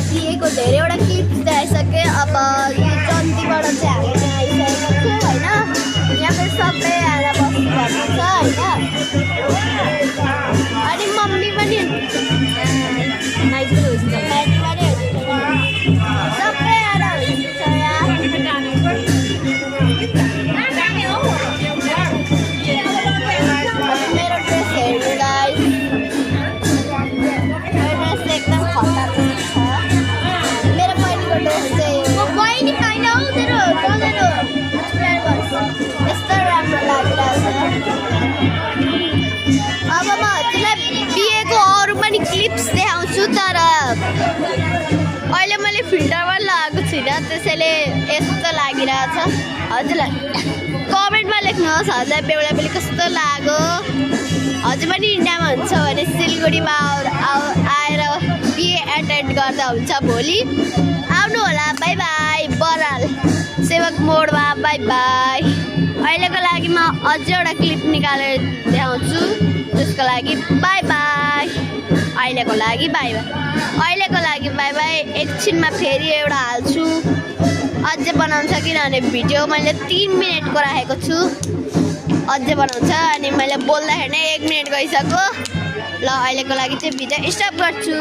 दिएको धेरैवटा क्लिप्स देखाइसकेँ। अब यो जन्तीबाट चाहिँ हामी आइसकेको छु होइन। यहाँ पनि सबै आएर बस्नुभएको छ होइन। अनि मम्मी पनि सबै आएर हुनुहुन्छ यहाँ। मेरो ड्रेस हेर्नु गाइस, मेरो ड्रेस एकदम खतरनाक छ। मेरो बहिनीको ड्रेस चाहिँ बहिनी छैन हौ तेरो बहिनी यस्तो राम्रो लागिरहेछ। अब म हजुरलाई बिहेको अरू पनि क्लिप्स देखाउँछु, तर अहिले मैले फिल्टरमा लगाएको छुइनँ त्यसैले यस्तो लागिरहेछ। हजुरलाई कमेन्टमा लेख्नुहोस् हजुरलाई बेहुला बेली कस्तो लाग्यो। हजुर पनि इन्डियामा हुन्छ भने सिलगढीमा आएर बिहे एटेन्ड गर्दा हुन्छ भोलि आउनु होला। By by. बराल सेवक मोडमा बाई बाई। अहिलेको लागि म अझै एउटा क्लिप निकालेर देखाउँछु त्यसको लागि बाई बाई। अहिलेको लागि बाई बाई। अहिलेको लागि बाई बाई। एकछिनमा फेरि एउटा हाल्छु, अझै बनाउँछ किनभने भिडियो मैले 3 मिनटको राखेको छु। अझै बनाउँछ अनि मैले बोल्दाखेरि नै 1 मिनट गइसक्यो। ल अहिलेको लागि चाहिँ भिडियो स्टप गर्छु।